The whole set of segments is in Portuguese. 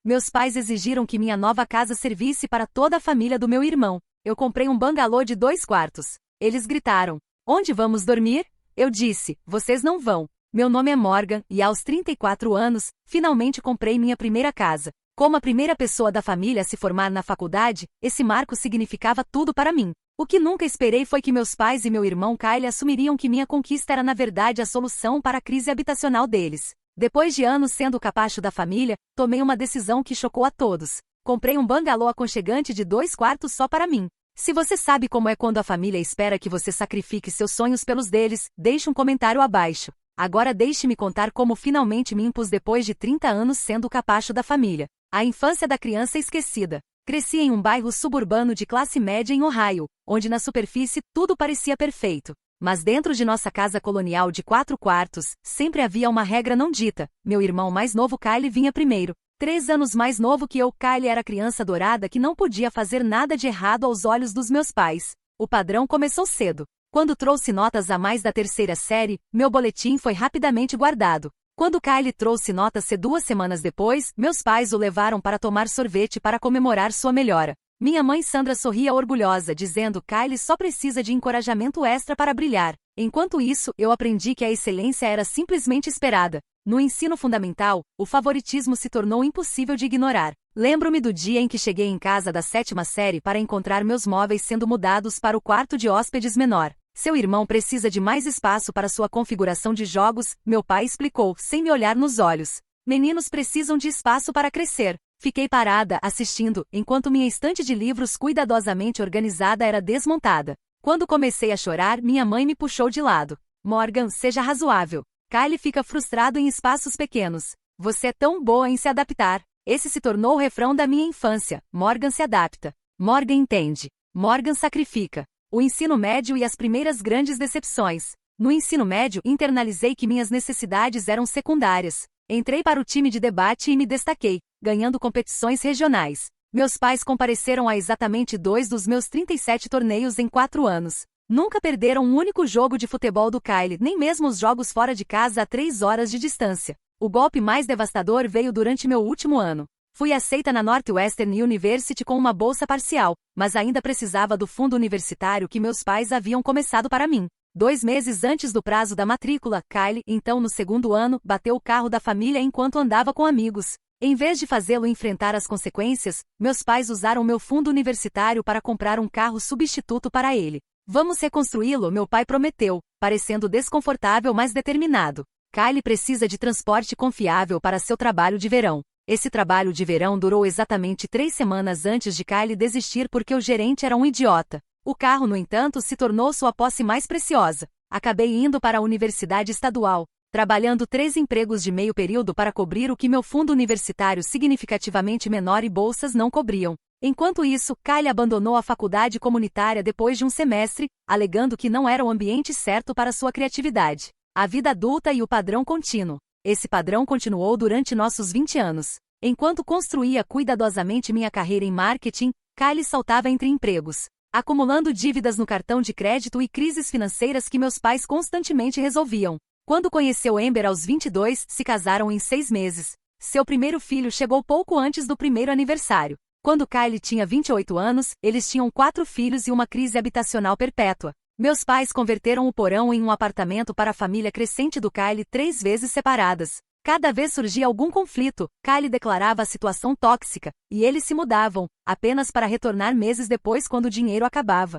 Meus pais exigiram que minha nova casa servisse para toda a família do meu irmão. Eu comprei um bangalô de 2 quartos. Eles gritaram: "Onde vamos dormir?" Eu disse: "Vocês não vão." Meu nome é Morgan, e aos 34 anos, finalmente comprei minha primeira casa. Como a primeira pessoa da família a se formar na faculdade, esse marco significava tudo para mim. O que nunca esperei foi que meus pais e meu irmão Kyle assumiriam que minha conquista era na verdade a solução para a crise habitacional deles. Depois de anos sendo o capacho da família, tomei uma decisão que chocou a todos. Comprei um bangalô aconchegante de 2 quartos só para mim. Se você sabe como é quando a família espera que você sacrifique seus sonhos pelos deles, deixe um comentário abaixo. Agora deixe-me contar como finalmente me impus depois de 30 anos sendo o capacho da família. A infância da criança esquecida. Cresci em um bairro suburbano de classe média em Ohio, onde na superfície tudo parecia perfeito. Mas dentro de nossa casa colonial de 4 quartos, sempre havia uma regra não dita. Meu irmão mais novo Kyle vinha primeiro. 3 anos mais novo que eu, Kyle era a criança dourada que não podia fazer nada de errado aos olhos dos meus pais. O padrão começou cedo. Quando trouxe notas a mais da 3ª série, meu boletim foi rapidamente guardado. Quando Kyle trouxe nota C 2 semanas depois, meus pais o levaram para tomar sorvete para comemorar sua melhora. Minha mãe Sandra sorria orgulhosa, dizendo: "Kyle só precisa de encorajamento extra para brilhar." Enquanto isso, eu aprendi que a excelência era simplesmente esperada. No ensino fundamental, o favoritismo se tornou impossível de ignorar. Lembro-me do dia em que cheguei em casa da 7ª série para encontrar meus móveis sendo mudados para o quarto de hóspedes menor. "Seu irmão precisa de mais espaço para sua configuração de jogos", meu pai explicou, sem me olhar nos olhos. "Meninos precisam de espaço para crescer." Fiquei parada, assistindo, enquanto minha estante de livros cuidadosamente organizada era desmontada. Quando comecei a chorar, minha mãe me puxou de lado. "Morgan, seja razoável. Kyle fica frustrado em espaços pequenos. Você é tão boa em se adaptar." Esse se tornou o refrão da minha infância. Morgan se adapta. Morgan entende. Morgan sacrifica. O ensino médio e as primeiras grandes decepções. No ensino médio, internalizei que minhas necessidades eram secundárias. Entrei para o time de debate e me destaquei, ganhando competições regionais. Meus pais compareceram a exatamente 2 dos meus 37 torneios em 4 anos. Nunca perderam um único jogo de futebol do Kyle, nem mesmo os jogos fora de casa a 3 horas de distância. O golpe mais devastador veio durante meu último ano. Fui aceita na Northwestern University com uma bolsa parcial, mas ainda precisava do fundo universitário que meus pais haviam começado para mim. 2 meses antes do prazo da matrícula, Kyle, então no 2º ano, bateu o carro da família enquanto andava com amigos. Em vez de fazê-lo enfrentar as consequências, meus pais usaram meu fundo universitário para comprar um carro substituto para ele. "Vamos reconstruí-lo", meu pai prometeu, parecendo desconfortável mas determinado. Kyle precisa de transporte confiável para seu trabalho de verão. Esse trabalho de verão durou exatamente 3 semanas antes de Kyle desistir porque o gerente era um idiota. O carro, no entanto, se tornou sua posse mais preciosa. Acabei indo para a universidade estadual, trabalhando 3 empregos de meio período para cobrir o que meu fundo universitário significativamente menor e bolsas não cobriam. Enquanto isso, Kyle abandonou a faculdade comunitária depois de um semestre, alegando que não era o ambiente certo para sua criatividade. A vida adulta e o padrão contínuo. Esse padrão continuou durante nossos 20 anos. Enquanto construía cuidadosamente minha carreira em marketing, Kyle saltava entre empregos, acumulando dívidas no cartão de crédito e crises financeiras que meus pais constantemente resolviam. Quando conheceu Amber aos 22, se casaram em 6 meses. Seu primeiro filho chegou pouco antes do primeiro aniversário. Quando Kyle tinha 28 anos, eles tinham 4 filhos e uma crise habitacional perpétua. Meus pais converteram o porão em um apartamento para a família crescente do Kyle 3 vezes separadas. Cada vez surgia algum conflito, Kyle declarava a situação tóxica, e eles se mudavam, apenas para retornar meses depois quando o dinheiro acabava.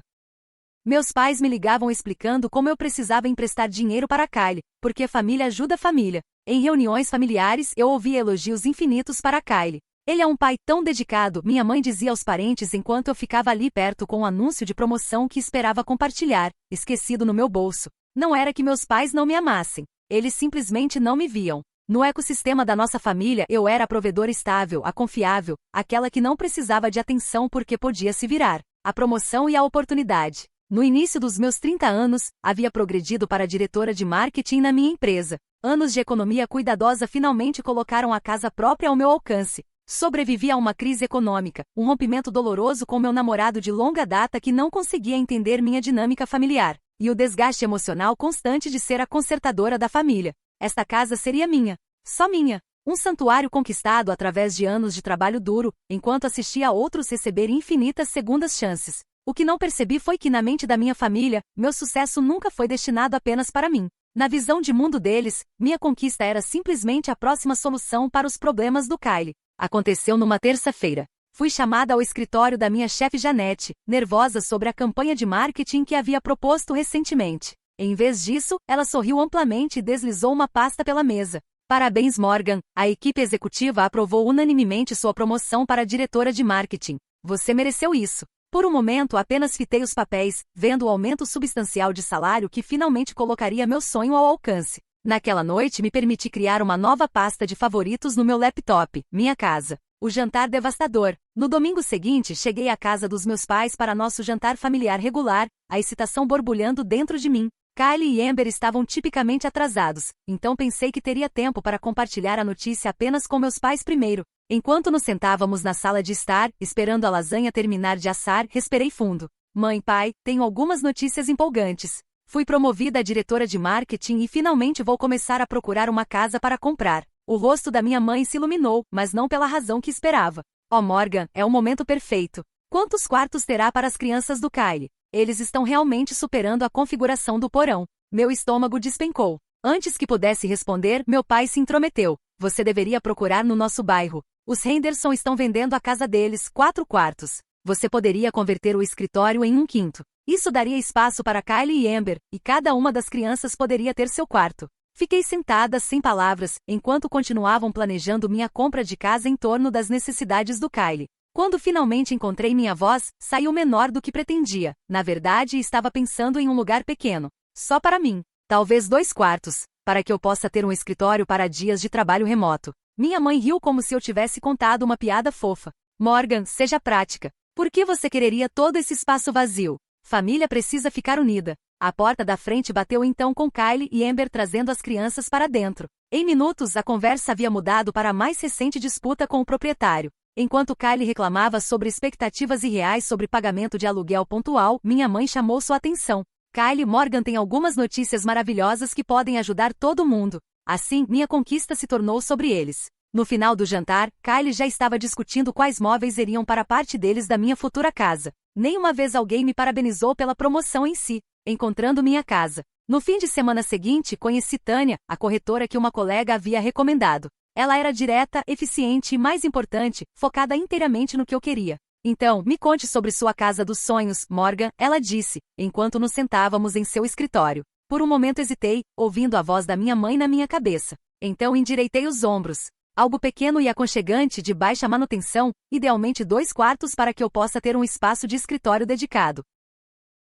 Meus pais me ligavam explicando como eu precisava emprestar dinheiro para Kyle, porque família ajuda família. Em reuniões familiares eu ouvia elogios infinitos para Kyle. "Ele é um pai tão dedicado", minha mãe dizia aos parentes enquanto eu ficava ali perto com um anúncio de promoção que esperava compartilhar, esquecido no meu bolso. Não era que meus pais não me amassem, eles simplesmente não me viam. No ecossistema da nossa família eu era a provedora estável, a confiável, aquela que não precisava de atenção porque podia se virar. A promoção e a oportunidade. No início dos meus 30 anos, havia progredido para diretora de marketing na minha empresa. Anos de economia cuidadosa finalmente colocaram a casa própria ao meu alcance. Sobrevivi a uma crise econômica, um rompimento doloroso com meu namorado de longa data que não conseguia entender minha dinâmica familiar, e o desgaste emocional constante de ser a consertadora da família. Esta casa seria minha. Só minha. Um santuário conquistado através de anos de trabalho duro, enquanto assistia a outros receber infinitas segundas chances. O que não percebi foi que na mente da minha família, meu sucesso nunca foi destinado apenas para mim. Na visão de mundo deles, minha conquista era simplesmente a próxima solução para os problemas do Kyle. Aconteceu numa terça-feira. Fui chamada ao escritório da minha chefe Janete, nervosa sobre a campanha de marketing que havia proposto recentemente. Em vez disso, ela sorriu amplamente e deslizou uma pasta pela mesa. Parabéns, Morgan, a equipe executiva aprovou unanimemente sua promoção para diretora de marketing. Você mereceu isso. Por um momento apenas fitei os papéis, vendo o aumento substancial de salário que finalmente colocaria meu sonho ao alcance. Naquela noite me permiti criar uma nova pasta de favoritos no meu laptop, minha casa. O jantar devastador. No domingo seguinte cheguei à casa dos meus pais para nosso jantar familiar regular, a excitação borbulhando dentro de mim. Kylie e Amber estavam tipicamente atrasados, então pensei que teria tempo para compartilhar a notícia apenas com meus pais primeiro. Enquanto nos sentávamos na sala de estar, esperando a lasanha terminar de assar, respirei fundo. Mãe, pai, tenho algumas notícias empolgantes. Fui promovida a diretora de marketing e finalmente vou começar a procurar uma casa para comprar. O rosto da minha mãe se iluminou, mas não pela razão que esperava. Oh Morgan, é o momento perfeito. Quantos quartos terá para as crianças do Kyle? Eles estão realmente superando a configuração do porão. Meu estômago despencou. Antes que pudesse responder, meu pai se intrometeu. Você deveria procurar no nosso bairro. Os Henderson estão vendendo a casa deles, 4 quartos. Você poderia converter o escritório em 1/5. Isso daria espaço para Kylie e Amber, e cada uma das crianças poderia ter seu quarto. Fiquei sentada sem palavras, enquanto continuavam planejando minha compra de casa em torno das necessidades do Kyle. Quando finalmente encontrei minha voz, saiu menor do que pretendia. Na verdade, estava pensando em um lugar pequeno. Só para mim. Talvez 2 quartos, para que eu possa ter um escritório para dias de trabalho remoto. Minha mãe riu como se eu tivesse contado uma piada fofa. Morgan, seja prática. Por que você quereria todo esse espaço vazio? Família precisa ficar unida. A porta da frente bateu então com Kylie e Amber trazendo as crianças para dentro. Em minutos, a conversa havia mudado para a mais recente disputa com o proprietário. Enquanto Kylie reclamava sobre expectativas irreais sobre pagamento de aluguel pontual, minha mãe chamou sua atenção. Kylie, Morgan tem algumas notícias maravilhosas que podem ajudar todo mundo. Assim, minha conquista se tornou sobre eles. No final do jantar, Kylie já estava discutindo quais móveis iriam para parte deles da minha futura casa. Nenhuma vez alguém me parabenizou pela promoção em si, encontrando minha casa. No fim de semana seguinte, conheci Tânia, a corretora que uma colega havia recomendado. Ela era direta, eficiente e, mais importante, focada inteiramente no que eu queria. Então, me conte sobre sua casa dos sonhos, Morgan, ela disse, enquanto nos sentávamos em seu escritório. Por um momento hesitei, ouvindo a voz da minha mãe na minha cabeça. Então endireitei os ombros. Algo pequeno e aconchegante de baixa manutenção, idealmente 2 quartos para que eu possa ter um espaço de escritório dedicado.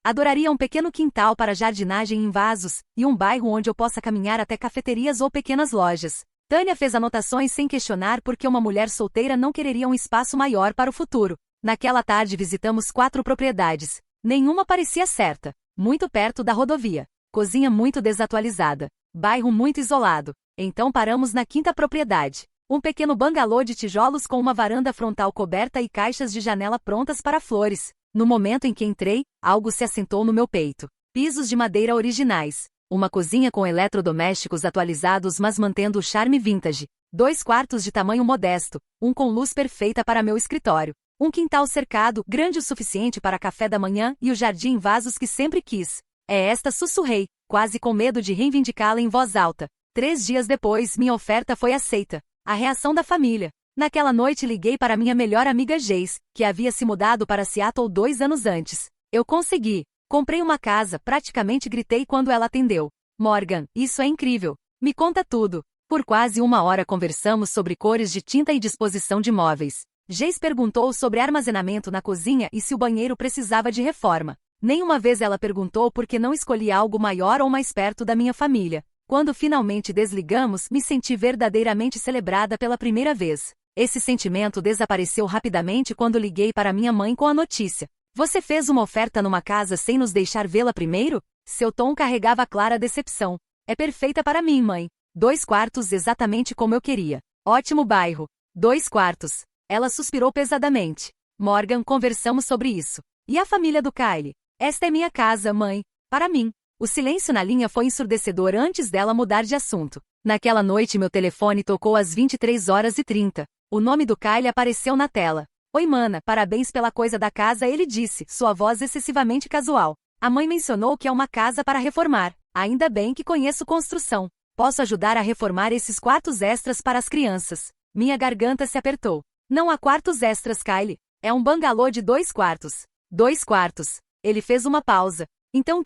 Adoraria um pequeno quintal para jardinagem em vasos, e um bairro onde eu possa caminhar até cafeterias ou pequenas lojas. Tânia fez anotações sem questionar porque uma mulher solteira não quereria um espaço maior para o futuro. Naquela tarde visitamos 4 propriedades. Nenhuma parecia certa. Muito perto da rodovia. Cozinha muito desatualizada. Bairro muito isolado. Então paramos na 5ª propriedade. Um pequeno bangalô de tijolos com uma varanda frontal coberta e caixas de janela prontas para flores. No momento em que entrei, algo se assentou no meu peito. Pisos de madeira originais. Uma cozinha com eletrodomésticos atualizados mas mantendo o charme vintage. 2 quartos de tamanho modesto, um com luz perfeita para meu escritório. Um quintal cercado, grande o suficiente para café da manhã e o jardim em vasos que sempre quis. É esta, sussurrei, quase com medo de reivindicá-la em voz alta. 3 dias depois, minha oferta foi aceita. A reação da família. Naquela noite liguei para minha melhor amiga Jace, que havia se mudado para Seattle 2 anos antes. Eu consegui. Comprei uma casa, praticamente gritei quando ela atendeu. Morgan, isso é incrível. Me conta tudo. Por quase 1 hora conversamos sobre cores de tinta e disposição de móveis. Jace perguntou sobre armazenamento na cozinha e se o banheiro precisava de reforma. Nenhuma vez ela perguntou por que não escolhi algo maior ou mais perto da minha família. Quando finalmente desligamos, me senti verdadeiramente celebrada pela primeira vez. Esse sentimento desapareceu rapidamente quando liguei para minha mãe com a notícia. Você fez uma oferta numa casa sem nos deixar vê-la primeiro? Seu tom carregava clara decepção. É perfeita para mim, mãe. 2 quartos exatamente como eu queria. Ótimo bairro. 2 quartos. Ela suspirou pesadamente. Morgan, conversamos sobre isso. E a família do Kyle? Esta é minha casa, mãe. Para mim. O silêncio na linha foi ensurdecedor antes dela mudar de assunto. Naquela noite meu telefone tocou às 23h30. O nome do Kyle apareceu na tela. Oi mana, parabéns pela coisa da casa, ele disse, sua voz excessivamente casual. A mãe mencionou que é uma casa para reformar. Ainda bem que conheço construção. Posso ajudar a reformar esses quartos extras para as crianças. Minha garganta se apertou. Não há quartos extras, Kyle. É um bangalô de 2 quartos. 2 quartos. Ele fez uma pausa. Então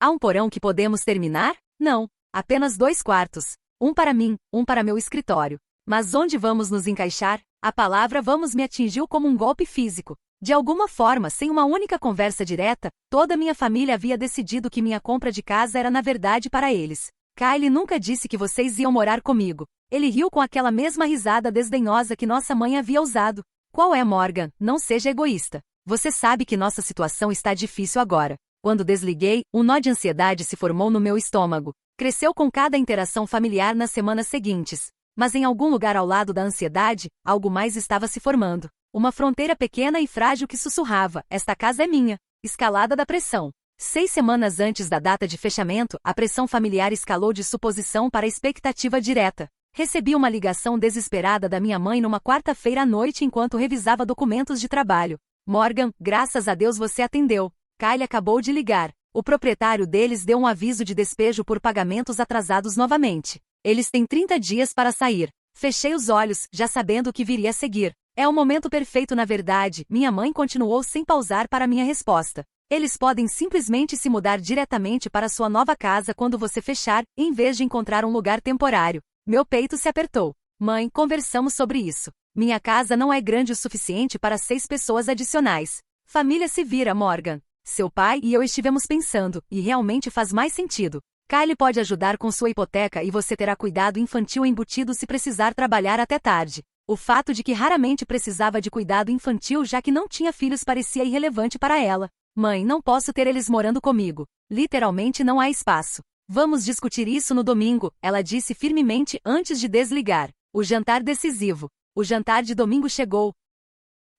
há um porão que podemos terminar? Não. Apenas 2 quartos. Um para mim, um para meu escritório. Mas onde vamos nos encaixar? A palavra vamos me atingiu como um golpe físico. De alguma forma, sem uma única conversa direta, toda minha família havia decidido que minha compra de casa era na verdade para eles. Kyle nunca disse que vocês iam morar comigo. Ele riu com aquela mesma risada desdenhosa que nossa mãe havia usado. Qual é, Morgan? Não seja egoísta. Você sabe que nossa situação está difícil agora. Quando desliguei, um nó de ansiedade se formou no meu estômago. Cresceu com cada interação familiar nas semanas seguintes. Mas em algum lugar ao lado da ansiedade, algo mais estava se formando. Uma fronteira pequena e frágil que sussurrava, esta casa é minha. Escalada da pressão. 6 semanas antes da data de fechamento, a pressão familiar escalou de suposição para expectativa direta. Recebi uma ligação desesperada da minha mãe numa quarta-feira à noite enquanto revisava documentos de trabalho. Morgan, graças a Deus você atendeu. Kyle acabou de ligar. O proprietário deles deu um aviso de despejo por pagamentos atrasados novamente. Eles têm 30 dias para sair. Fechei os olhos, já sabendo o que viria a seguir. É o momento perfeito na verdade, minha mãe continuou sem pausar para minha resposta. Eles podem simplesmente se mudar diretamente para sua nova casa quando você fechar, em vez de encontrar um lugar temporário. Meu peito se apertou. Mãe, conversamos sobre isso. Minha casa não é grande o suficiente para 6 pessoas adicionais. Família se vira, Morgan. Seu pai e eu estivemos pensando, e realmente faz mais sentido. Kyle pode ajudar com sua hipoteca e você terá cuidado infantil embutido se precisar trabalhar até tarde. O fato de que raramente precisava de cuidado infantil já que não tinha filhos parecia irrelevante para ela. Mãe, não posso ter eles morando comigo. Literalmente não há espaço. Vamos discutir isso no domingo, ela disse firmemente antes de desligar. O jantar decisivo. O jantar de domingo chegou.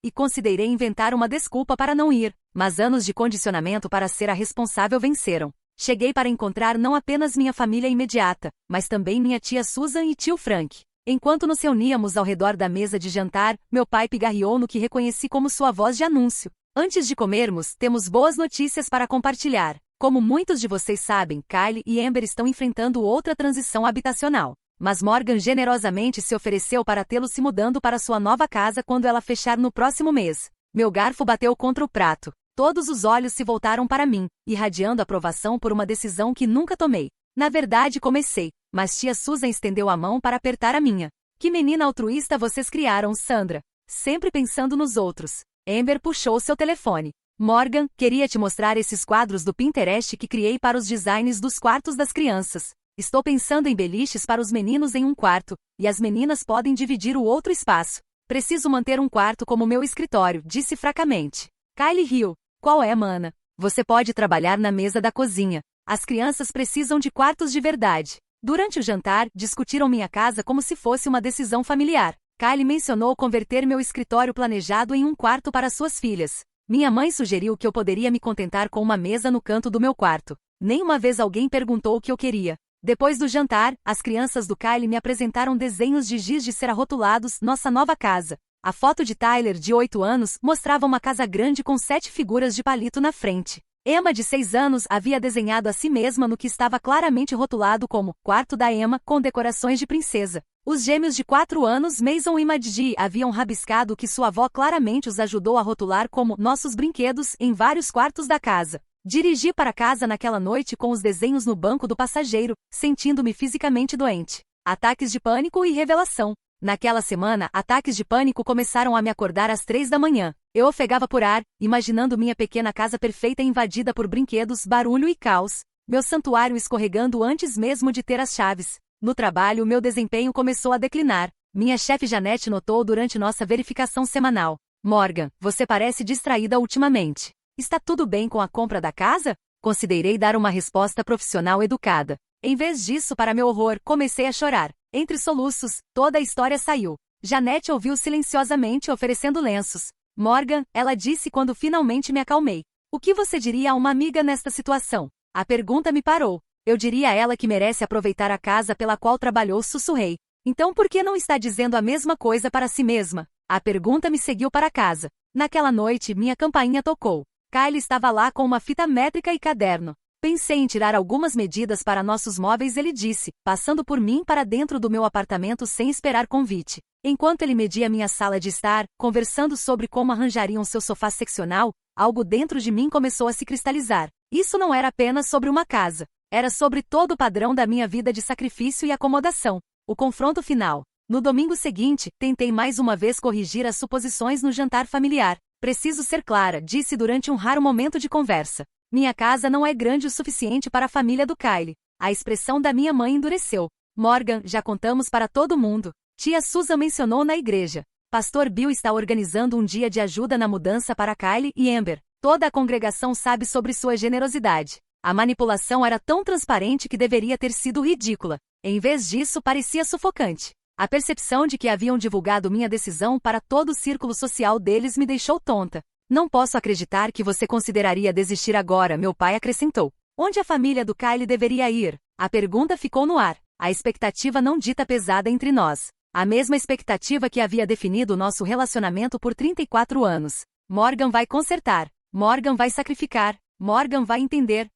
E considerei inventar uma desculpa para não ir, mas anos de condicionamento para ser a responsável venceram. Cheguei para encontrar não apenas minha família imediata, mas também minha tia Susan e tio Frank. Enquanto nos reuníamos ao redor da mesa de jantar, meu pai pigarreou no que reconheci como sua voz de anúncio. Antes de comermos, temos boas notícias para compartilhar. Como muitos de vocês sabem, Kyle e Amber estão enfrentando outra transição habitacional. Mas Morgan generosamente se ofereceu para tê-lo se mudando para sua nova casa quando ela fechar no próximo mês. Meu garfo bateu contra o prato. Todos os olhos se voltaram para mim, irradiando aprovação por uma decisão que nunca tomei. Na verdade comecei, mas tia Susan estendeu a mão para apertar a minha. Que menina altruísta vocês criaram, Sandra. Sempre pensando nos outros. Amber puxou seu telefone. Morgan, queria te mostrar esses quadros do Pinterest que criei para os designs dos quartos das crianças. Estou pensando em beliches para os meninos em um quarto, e as meninas podem dividir o outro espaço. Preciso manter um quarto como meu escritório, disse fracamente. Kyle riu. Qual é, mana? Você pode trabalhar na mesa da cozinha. As crianças precisam de quartos de verdade. Durante o jantar, discutiram minha casa como se fosse uma decisão familiar. Kyle mencionou converter meu escritório planejado em um quarto para suas filhas. Minha mãe sugeriu que eu poderia me contentar com uma mesa no canto do meu quarto. Nem uma vez alguém perguntou o que eu queria. Depois do jantar, as crianças do Kyle me apresentaram desenhos de giz de cera rotulados, nossa nova casa. A foto de Tyler, de 8 anos, mostrava uma casa grande com 7 figuras de palito na frente. Emma, de 6 anos, havia desenhado a si mesma no que estava claramente rotulado como quarto da Emma, com decorações de princesa. Os gêmeos de 4 anos, Mason e Maddy, haviam rabiscado o que sua avó claramente os ajudou a rotular como nossos brinquedos em vários quartos da casa. Dirigi para casa naquela noite com os desenhos no banco do passageiro, sentindo-me fisicamente doente. Ataques de pânico e revelação. Naquela semana, ataques de pânico começaram a me acordar às 3 da manhã. Eu ofegava por ar, imaginando minha pequena casa perfeita invadida por brinquedos, barulho e caos. Meu santuário escorregando antes mesmo de ter as chaves. No trabalho, meu desempenho começou a declinar. Minha chefe Janete notou durante nossa verificação semanal. Morgan, você parece distraída ultimamente. Está tudo bem com a compra da casa? Considerei dar uma resposta profissional educada. Em vez disso, para meu horror, comecei a chorar. Entre soluços, toda a história saiu. Janete ouviu silenciosamente oferecendo lenços. Morgan, ela disse quando finalmente me acalmei. O que você diria a uma amiga nesta situação? A pergunta me parou. Eu diria a ela que merece aproveitar a casa pela qual trabalhou, sussurrei. Então por que não está dizendo a mesma coisa para si mesma? A pergunta me seguiu para casa. Naquela noite, minha campainha tocou. Kyle estava lá com uma fita métrica e caderno. Pensei em tirar algumas medidas para nossos móveis, ele disse, passando por mim para dentro do meu apartamento sem esperar convite. Enquanto ele media minha sala de estar, conversando sobre como arranjariam seu sofá seccional, algo dentro de mim começou a se cristalizar. Isso não era apenas sobre uma casa. Era sobre todo o padrão da minha vida de sacrifício e acomodação. O confronto final. No domingo seguinte, tentei mais uma vez corrigir as suposições no jantar familiar. Preciso ser clara, disse durante um raro momento de conversa. Minha casa não é grande o suficiente para a família do Kyle. A expressão da minha mãe endureceu. Morgan, já contamos para todo mundo. Tia Susan mencionou na igreja. Pastor Bill está organizando um dia de ajuda na mudança para Kyle e Amber. Toda a congregação sabe sobre sua generosidade. A manipulação era tão transparente que deveria ter sido ridícula. Em vez disso, parecia sufocante. A percepção de que haviam divulgado minha decisão para todo o círculo social deles me deixou tonta. Não posso acreditar que você consideraria desistir agora, meu pai acrescentou. Onde a família do Kyle deveria ir? A pergunta ficou no ar. A expectativa não dita pesada entre nós. A mesma expectativa que havia definido nosso relacionamento por 34 anos. Morgan vai consertar. Morgan vai sacrificar. Morgan vai entender.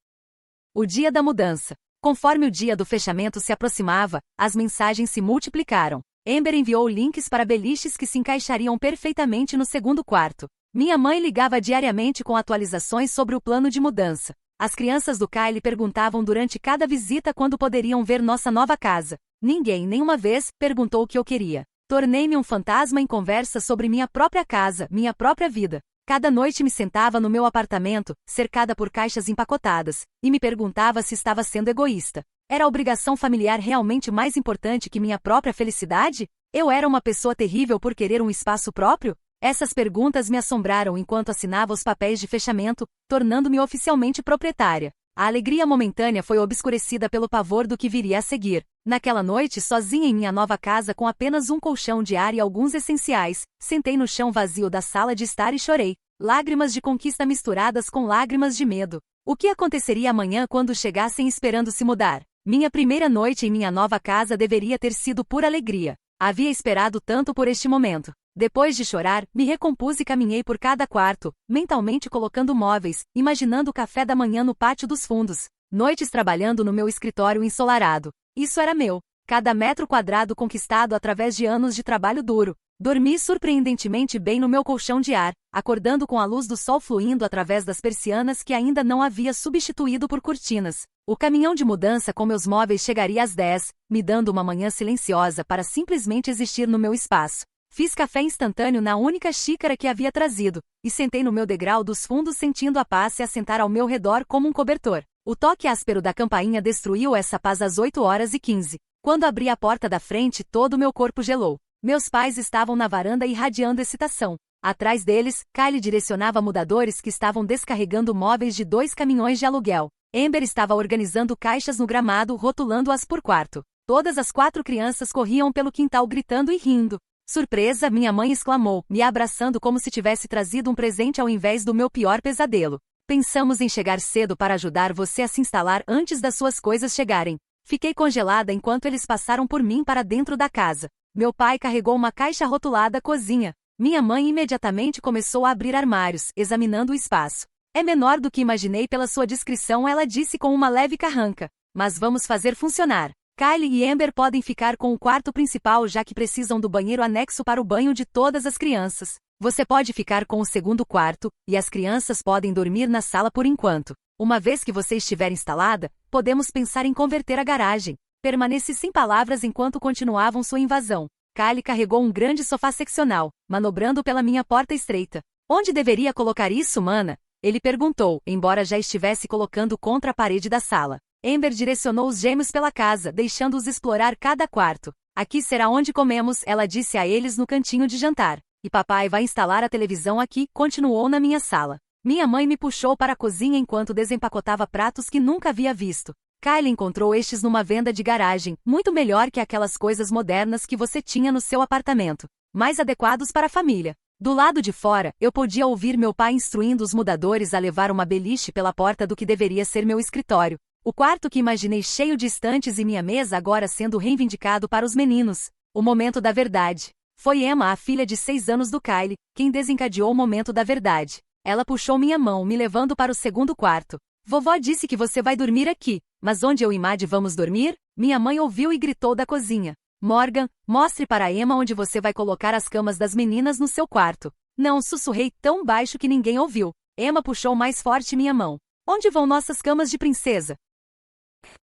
O dia da mudança. Conforme o dia do fechamento se aproximava, as mensagens se multiplicaram. Amber enviou links para beliches que se encaixariam perfeitamente no segundo quarto. Minha mãe ligava diariamente com atualizações sobre o plano de mudança. As crianças do Kyle perguntavam durante cada visita quando poderiam ver nossa nova casa. Ninguém, nenhuma vez, perguntou o que eu queria. Tornei-me um fantasma em conversa sobre minha própria casa, minha própria vida. Cada noite me sentava no meu apartamento, cercada por caixas empacotadas, e me perguntava se estava sendo egoísta. Era a obrigação familiar realmente mais importante que minha própria felicidade? Eu era uma pessoa terrível por querer um espaço próprio? Essas perguntas me assombraram enquanto assinava os papéis de fechamento, tornando-me oficialmente proprietária. A alegria momentânea foi obscurecida pelo pavor do que viria a seguir. Naquela noite, sozinha em minha nova casa com apenas um colchão de ar e alguns essenciais, sentei no chão vazio da sala de estar e chorei. Lágrimas de conquista misturadas com lágrimas de medo. O que aconteceria amanhã quando chegassem esperando se mudar? Minha primeira noite em minha nova casa deveria ter sido pura alegria. Havia esperado tanto por este momento. Depois de chorar, me recompus e caminhei por cada quarto, mentalmente colocando móveis, imaginando o café da manhã no pátio dos fundos. Noites trabalhando no meu escritório ensolarado. Isso era meu. Cada metro quadrado conquistado através de anos de trabalho duro. Dormi surpreendentemente bem no meu colchão de ar, acordando com a luz do sol fluindo através das persianas que ainda não havia substituído por cortinas. O caminhão de mudança com meus móveis chegaria às 10, me dando uma manhã silenciosa para simplesmente existir no meu espaço. Fiz café instantâneo na única xícara que havia trazido, e sentei no meu degrau dos fundos sentindo a paz se assentar ao meu redor como um cobertor. O toque áspero da campainha destruiu essa paz às 8h15. Quando abri a porta da frente, todo o meu corpo gelou. Meus pais estavam na varanda irradiando excitação. Atrás deles, Kyle direcionava mudadores que estavam descarregando móveis de 2 caminhões de aluguel. Amber estava organizando caixas no gramado, rotulando-as por quarto. Todas as 4 crianças corriam pelo quintal gritando e rindo. Surpresa, minha mãe exclamou, me abraçando como se tivesse trazido um presente ao invés do meu pior pesadelo. Pensamos em chegar cedo para ajudar você a se instalar antes das suas coisas chegarem. Fiquei congelada enquanto eles passaram por mim para dentro da casa. Meu pai carregou uma caixa rotulada cozinha. Minha mãe imediatamente começou a abrir armários, examinando o espaço. É menor do que imaginei pela sua descrição, ela disse com uma leve carranca. Mas vamos fazer funcionar. Kyle e Amber podem ficar com o quarto principal já que precisam do banheiro anexo para o banho de todas as crianças. Você pode ficar com o segundo quarto, e as crianças podem dormir na sala por enquanto. Uma vez que você estiver instalada, podemos pensar em converter a garagem. Permaneci sem palavras enquanto continuavam sua invasão. Kyle carregou um grande sofá seccional, manobrando pela minha porta estreita. Onde deveria colocar isso, mana? Ele perguntou, embora já estivesse colocando contra a parede da sala. Amber direcionou os gêmeos pela casa, deixando-os explorar cada quarto. Aqui será onde comemos, ela disse a eles no cantinho de jantar. E papai vai instalar a televisão aqui, continuou na minha sala. Minha mãe me puxou para a cozinha enquanto desempacotava pratos que nunca havia visto. Kyle encontrou estes numa venda de garagem, muito melhor que aquelas coisas modernas que você tinha no seu apartamento. Mais adequados para a família. Do lado de fora, eu podia ouvir meu pai instruindo os mudadores a levar uma beliche pela porta do que deveria ser meu escritório. O quarto que imaginei cheio de estantes e minha mesa agora sendo reivindicado para os meninos. O momento da verdade. Foi Emma, a filha de 6 anos do Kyle, quem desencadeou o momento da verdade. Ela puxou minha mão, me levando para o segundo quarto. Vovó disse que você vai dormir aqui, mas onde eu e Maddie vamos dormir? Minha mãe ouviu e gritou da cozinha. Morgan, mostre para Emma onde você vai colocar as camas das meninas no seu quarto. Não, sussurrei tão baixo que ninguém ouviu. Emma puxou mais forte minha mão. Onde vão nossas camas de princesa?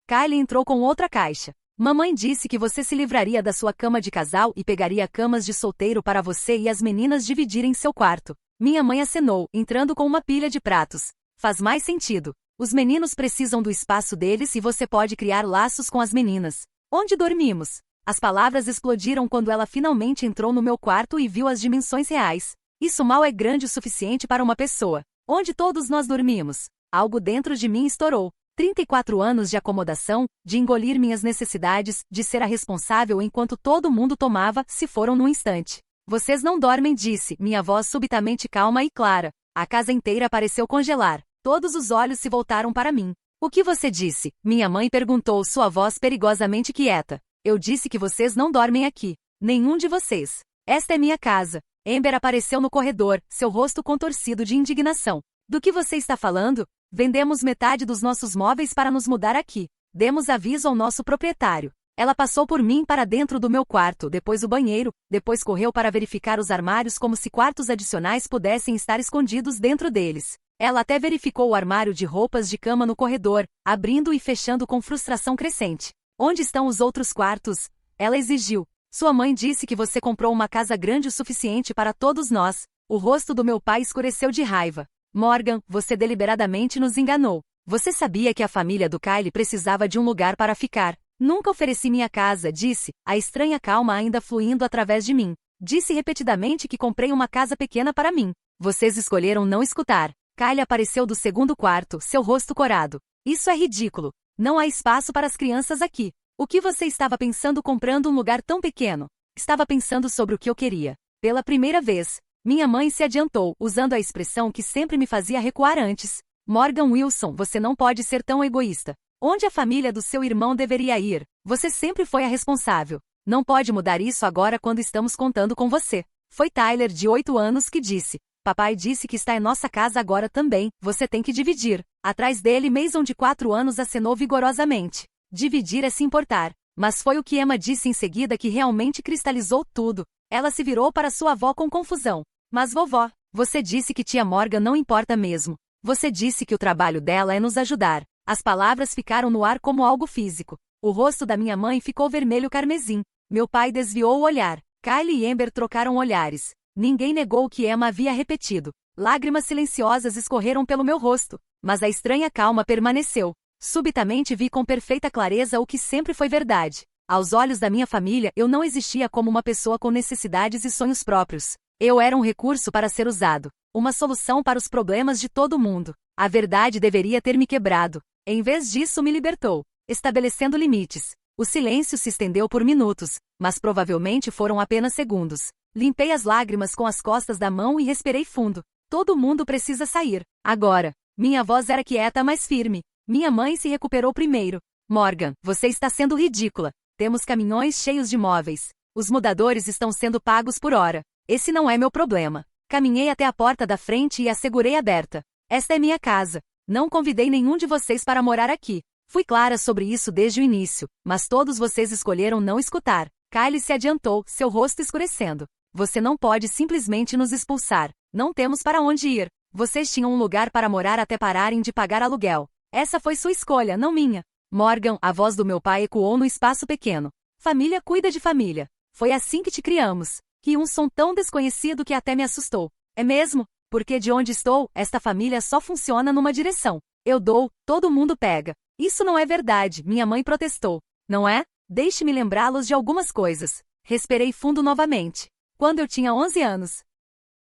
Kylie entrou com outra caixa. Mamãe disse que você se livraria da sua cama de casal e pegaria camas de solteiro para você e as meninas dividirem seu quarto. Minha mãe acenou, entrando com uma pilha de pratos. Faz mais sentido. Os meninos precisam do espaço deles e você pode criar laços com as meninas. Onde dormimos? As palavras explodiram quando ela finalmente entrou no meu quarto e viu as dimensões reais. Isso mal é grande o suficiente para uma pessoa. Onde todos nós dormimos? Algo dentro de mim estourou. 34 anos de acomodação, de engolir minhas necessidades, de ser a responsável enquanto todo mundo tomava, se foram num instante. Vocês não dormem, disse, minha voz subitamente calma e clara. A casa inteira pareceu congelar. Todos os olhos se voltaram para mim. O que você disse? Minha mãe perguntou, sua voz perigosamente quieta. Eu disse que vocês não dormem aqui. Nenhum de vocês. Esta é minha casa. Amber apareceu no corredor, seu rosto contorcido de indignação. Do que você está falando? Vendemos metade dos nossos móveis para nos mudar aqui. Demos aviso ao nosso proprietário. Ela passou por mim para dentro do meu quarto, depois o banheiro, depois correu para verificar os armários como se quartos adicionais pudessem estar escondidos dentro deles. Ela até verificou o armário de roupas de cama no corredor, abrindo e fechando com frustração crescente. Onde estão os outros quartos? Ela exigiu. Sua mãe disse que você comprou uma casa grande o suficiente para todos nós. O rosto do meu pai escureceu de raiva. Morgan, você deliberadamente nos enganou. Você sabia que a família do Kyle precisava de um lugar para ficar. Nunca ofereci minha casa, disse, a estranha calma ainda fluindo através de mim. Disse repetidamente que comprei uma casa pequena para mim. Vocês escolheram não escutar. Kyle apareceu do segundo quarto, seu rosto corado. Isso é ridículo. Não há espaço para as crianças aqui. O que você estava pensando comprando um lugar tão pequeno? Estava pensando sobre o que eu queria. Pela primeira vez, minha mãe se adiantou, usando a expressão que sempre me fazia recuar antes. Morgan Wilson, você não pode ser tão egoísta. Onde a família do seu irmão deveria ir? Você sempre foi a responsável. Não pode mudar isso agora quando estamos contando com você. Foi Tyler, de 8 anos, que disse. Papai disse que está em nossa casa agora também, você tem que dividir. Atrás dele, Mason, de 4 anos, acenou vigorosamente. Dividir é se importar. Mas foi o que Emma disse em seguida que realmente cristalizou tudo. Ela se virou para sua avó com confusão. Mas vovó, você disse que tia Morgan não importa mesmo. Você disse que o trabalho dela é nos ajudar. As palavras ficaram no ar como algo físico. O rosto da minha mãe ficou vermelho carmesim. Meu pai desviou o olhar. Kylie e Amber trocaram olhares. Ninguém negou o que Emma havia repetido. Lágrimas silenciosas escorreram pelo meu rosto, mas a estranha calma permaneceu. Subitamente vi com perfeita clareza o que sempre foi verdade. Aos olhos da minha família, eu não existia como uma pessoa com necessidades e sonhos próprios. Eu era um recurso para ser usado. Uma solução para os problemas de todo mundo. A verdade deveria ter me quebrado. Em vez disso, me libertou, estabelecendo limites. O silêncio se estendeu por minutos, mas provavelmente foram apenas segundos. Limpei as lágrimas com as costas da mão e respirei fundo. Todo mundo precisa sair. Agora. Minha voz era quieta, mas firme. Minha mãe se recuperou primeiro. Morgan, você está sendo ridícula. Temos caminhões cheios de móveis. Os mudadores estão sendo pagos por hora. Esse não é meu problema. Caminhei até a porta da frente e a segurei aberta. Esta é minha casa. Não convidei nenhum de vocês para morar aqui. Fui clara sobre isso desde o início, mas todos vocês escolheram não escutar. Kylie se adiantou, seu rosto escurecendo. Você não pode simplesmente nos expulsar. Não temos para onde ir. Vocês tinham um lugar para morar até pararem de pagar aluguel. Essa foi sua escolha, não minha. Morgan, a voz do meu pai ecoou no espaço pequeno. Família cuida de família. Foi assim que te criamos. Que um som tão desconhecido que até me assustou. É mesmo? Porque de onde estou, esta família só funciona numa direção. Eu dou, todo mundo pega. Isso não é verdade, minha mãe protestou. Não é? Deixe-me lembrá-los de algumas coisas. Respirei fundo novamente. Quando eu tinha 11 anos.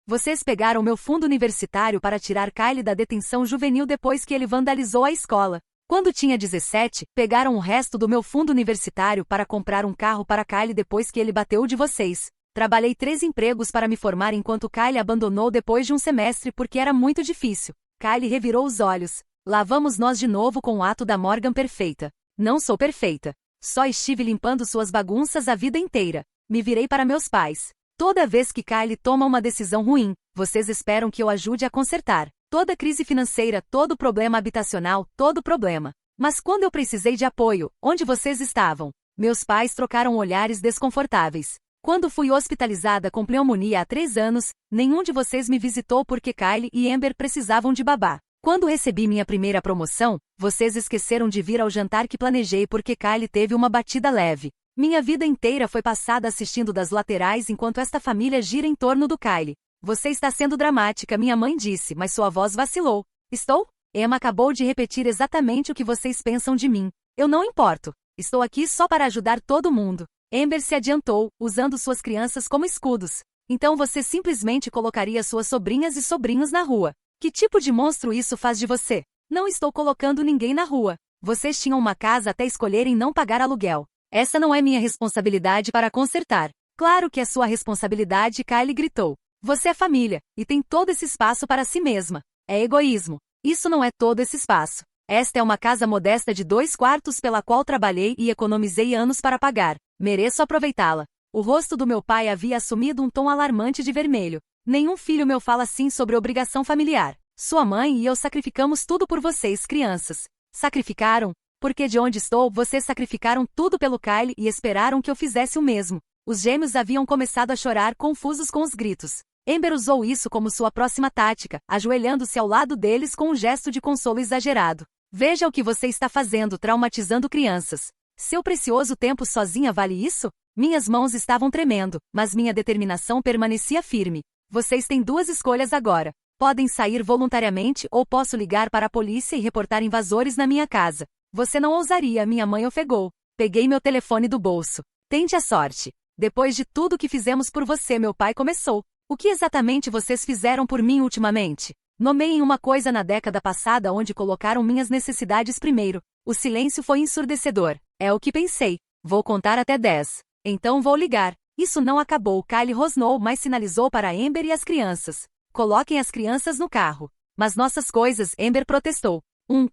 Vocês pegaram meu fundo universitário para tirar Kylie da detenção juvenil depois que ele vandalizou a escola. Quando tinha 17, pegaram o resto do meu fundo universitário para comprar um carro para Kylie depois que ele bateu o de vocês. Trabalhei 3 empregos para me formar enquanto Kylie abandonou depois de um semestre porque era muito difícil. Kylie revirou os olhos. Lá vamos nós de novo com o ato da Morgan perfeita. Não sou perfeita. Só estive limpando suas bagunças a vida inteira. Me virei para meus pais. Toda vez que Kylie toma uma decisão ruim, vocês esperam que eu ajude a consertar. Toda crise financeira, todo problema habitacional, todo problema. Mas quando eu precisei de apoio, onde vocês estavam? Meus pais trocaram olhares desconfortáveis. Quando fui hospitalizada com pneumonia há 3 anos, nenhum de vocês me visitou porque Kylie e Amber precisavam de babá. Quando recebi minha primeira promoção, vocês esqueceram de vir ao jantar que planejei porque Kylie teve uma batida leve. Minha vida inteira foi passada assistindo das laterais enquanto esta família gira em torno do Kylie. Você está sendo dramática, minha mãe disse, mas sua voz vacilou. Estou? Emma acabou de repetir exatamente o que vocês pensam de mim. Eu não importo. Estou aqui só para ajudar todo mundo. Amber se adiantou, usando suas crianças como escudos. Então você simplesmente colocaria suas sobrinhas e sobrinhos na rua. Que tipo de monstro isso faz de você? Não estou colocando ninguém na rua. Vocês tinham uma casa até escolherem não pagar aluguel. Essa não é minha responsabilidade para consertar. Claro que é sua responsabilidade, Kylie gritou. Você é família, e tem todo esse espaço para si mesma. É egoísmo. Isso não é todo esse espaço. Esta é uma casa modesta de 2 quartos pela qual trabalhei e economizei anos para pagar. Mereço aproveitá-la. O rosto do meu pai havia assumido um tom alarmante de vermelho. Nenhum filho meu fala assim sobre obrigação familiar. Sua mãe e eu sacrificamos tudo por vocês, crianças. Sacrificaram? Porque de onde estou, vocês sacrificaram tudo pelo Kylie e esperaram que eu fizesse o mesmo. Os gêmeos haviam começado a chorar, confusos com os gritos. Amber usou isso como sua próxima tática, ajoelhando-se ao lado deles com um gesto de consolo exagerado. Veja o que você está fazendo, traumatizando crianças. Seu precioso tempo sozinha vale isso? Minhas mãos estavam tremendo, mas minha determinação permanecia firme. Vocês têm 2 escolhas agora. Podem sair voluntariamente ou posso ligar para a polícia e reportar invasores na minha casa. Você não ousaria, minha mãe ofegou. Peguei meu telefone do bolso. Tente a sorte. Depois de tudo que fizemos por você, meu pai começou. O que exatamente vocês fizeram por mim ultimamente? Nomeiem uma coisa na década passada onde colocaram minhas necessidades primeiro. O silêncio foi ensurdecedor. É o que pensei. Vou contar até 10. Então vou ligar. Isso não acabou. Kylie rosnou, mas sinalizou para Amber e as crianças. Coloquem as crianças no carro. Mas nossas coisas, Amber protestou.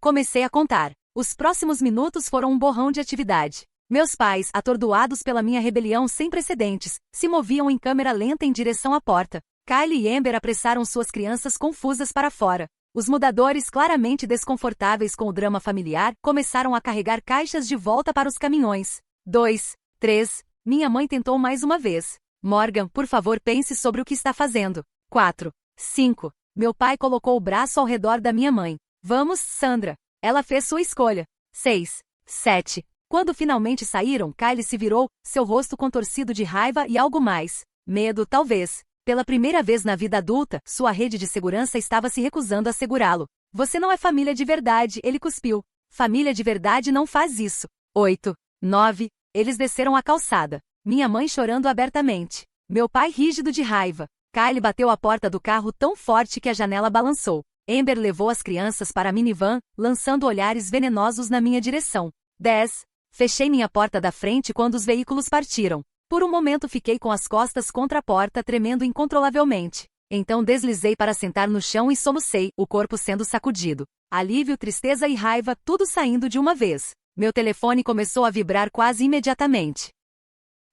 Comecei a contar. Os próximos minutos foram um borrão de atividade. Meus pais, atordoados pela minha rebelião sem precedentes, se moviam em câmera lenta em direção à porta. Kylie e Amber apressaram suas crianças confusas para fora. Os mudadores, claramente desconfortáveis com o drama familiar, começaram a carregar caixas de volta para os caminhões. 2, 3, minha mãe tentou mais uma vez. Morgan, por favor, pense sobre o que está fazendo. 4, 5, meu pai colocou o braço ao redor da minha mãe. Vamos, Sandra. Ela fez sua escolha. 6, 7. Quando finalmente saíram, Kylie se virou, seu rosto contorcido de raiva e algo mais. Medo, talvez. Pela primeira vez na vida adulta, sua rede de segurança estava se recusando a segurá-lo. Você não é família de verdade, ele cuspiu. Família de verdade não faz isso. 8, 9. Eles desceram a calçada. Minha mãe chorando abertamente. Meu pai rígido de raiva. Kylie bateu a porta do carro tão forte que a janela balançou. Amber levou as crianças para a minivan, lançando olhares venenosos na minha direção. 10. Fechei minha porta da frente quando os veículos partiram. Por um momento fiquei com as costas contra a porta, tremendo incontrolavelmente. Então deslizei para sentar no chão e solucei, o corpo sendo sacudido. Alívio, tristeza e raiva, tudo saindo de uma vez. Meu telefone começou a vibrar quase imediatamente.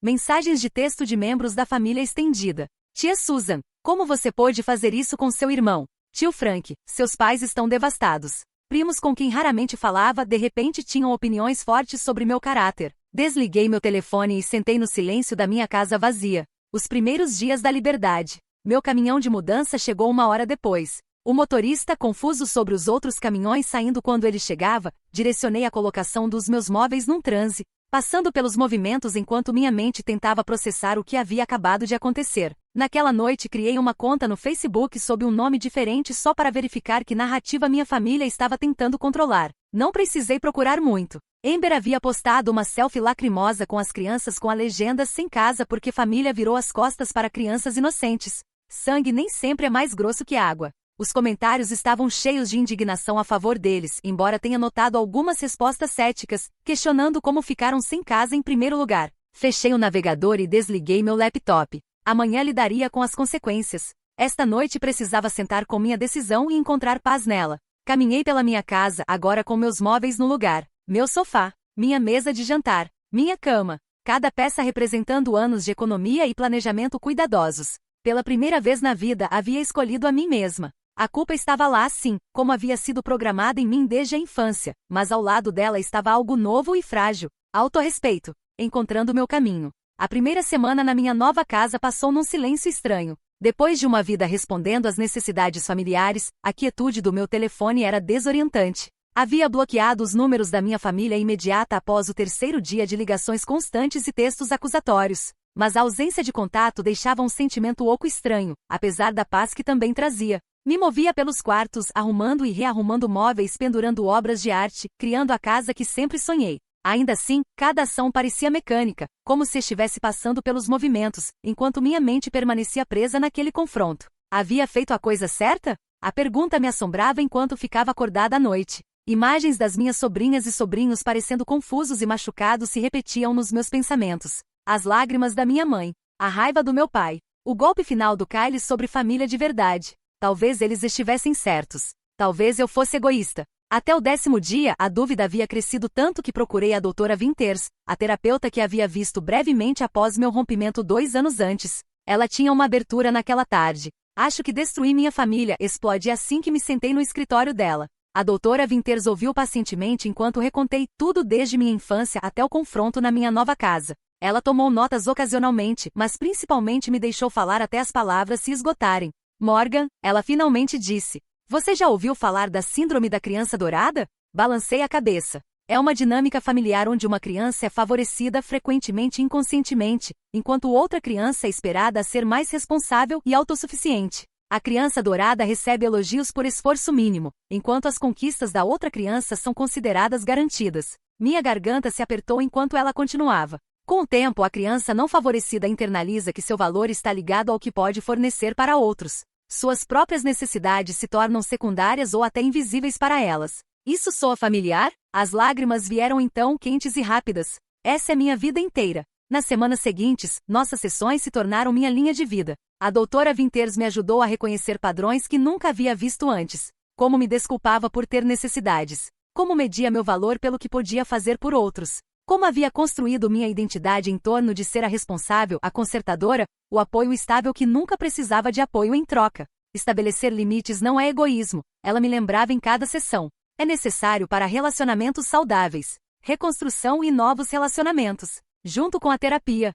Mensagens de texto de membros da família estendida. Tia Susan, como você pôde fazer isso com seu irmão? Tio Frank, seus pais estão devastados. Primos com quem raramente falava, de repente tinham opiniões fortes sobre meu caráter. Desliguei meu telefone e sentei no silêncio da minha casa vazia. Os primeiros dias da liberdade. Meu caminhão de mudança chegou 1 hora depois. O motorista, confuso sobre os outros caminhões saindo quando ele chegava, direcionei a colocação dos meus móveis num transe, passando pelos movimentos enquanto minha mente tentava processar o que havia acabado de acontecer. Naquela noite criei uma conta no Facebook sob um nome diferente só para verificar que narrativa minha família estava tentando controlar. Não precisei procurar muito. Amber havia postado uma selfie lacrimosa com as crianças com a legenda "sem casa porque família virou as costas para crianças inocentes". Sangue nem sempre é mais grosso que água. Os comentários estavam cheios de indignação a favor deles, embora tenha notado algumas respostas céticas, questionando como ficaram sem casa em primeiro lugar. Fechei o navegador e desliguei meu laptop. Amanhã lidaria com as consequências. Esta noite precisava sentar com minha decisão e encontrar paz nela. Caminhei pela minha casa, agora com meus móveis no lugar. Meu sofá, minha mesa de jantar, minha cama. Cada peça representando anos de economia e planejamento cuidadosos. Pela primeira vez na vida havia escolhido a mim mesma. A culpa estava lá sim, como havia sido programada em mim desde a infância, mas ao lado dela estava algo novo e frágil, autorrespeito, encontrando meu caminho. A primeira semana na minha nova casa passou num silêncio estranho. Depois de uma vida respondendo às necessidades familiares, a quietude do meu telefone era desorientante. Havia bloqueado os números da minha família imediata após o terceiro dia de ligações constantes e textos acusatórios. Mas a ausência de contato deixava um sentimento oco estranho, apesar da paz que também trazia. Me movia pelos quartos, arrumando e rearrumando móveis, pendurando obras de arte, criando a casa que sempre sonhei. Ainda assim, cada ação parecia mecânica, como se estivesse passando pelos movimentos, enquanto minha mente permanecia presa naquele confronto. Havia feito a coisa certa? A pergunta me assombrava enquanto ficava acordada à noite. Imagens das minhas sobrinhas e sobrinhos parecendo confusos e machucados se repetiam nos meus pensamentos. As lágrimas da minha mãe, a raiva do meu pai, o golpe final do Kyle sobre família de verdade. Talvez eles estivessem certos. Talvez eu fosse egoísta. Até o 10º dia, a dúvida havia crescido tanto que procurei a doutora Winters, a terapeuta que havia visto brevemente após meu rompimento 2 anos antes. Ela tinha uma abertura naquela tarde. Acho que destruí minha família, explodi assim que me sentei no escritório dela. A doutora Winters ouviu pacientemente enquanto recontei tudo desde minha infância até o confronto na minha nova casa. Ela tomou notas ocasionalmente, mas principalmente me deixou falar até as palavras se esgotarem. Morgan, ela finalmente disse. Você já ouviu falar da Síndrome da Criança Dourada? Balancei a cabeça. É uma dinâmica familiar onde uma criança é favorecida frequentemente inconscientemente, enquanto outra criança é esperada a ser mais responsável e autossuficiente. A criança dourada recebe elogios por esforço mínimo, enquanto as conquistas da outra criança são consideradas garantidas. Minha garganta se apertou enquanto ela continuava. Com o tempo, a criança não favorecida internaliza que seu valor está ligado ao que pode fornecer para outros. Suas próprias necessidades se tornam secundárias ou até invisíveis para elas. Isso soa familiar? As lágrimas vieram então quentes e rápidas. Essa é minha vida inteira. Nas semanas seguintes, nossas sessões se tornaram minha linha de vida. A doutora Winters me ajudou a reconhecer padrões que nunca havia visto antes. Como me desculpava por ter necessidades. Como media meu valor pelo que podia fazer por outros. Como havia construído minha identidade em torno de ser a responsável, a consertadora, o apoio estável que nunca precisava de apoio em troca. Estabelecer limites não é egoísmo, ela me lembrava em cada sessão. É necessário para relacionamentos saudáveis, reconstrução e novos relacionamentos, junto com a terapia.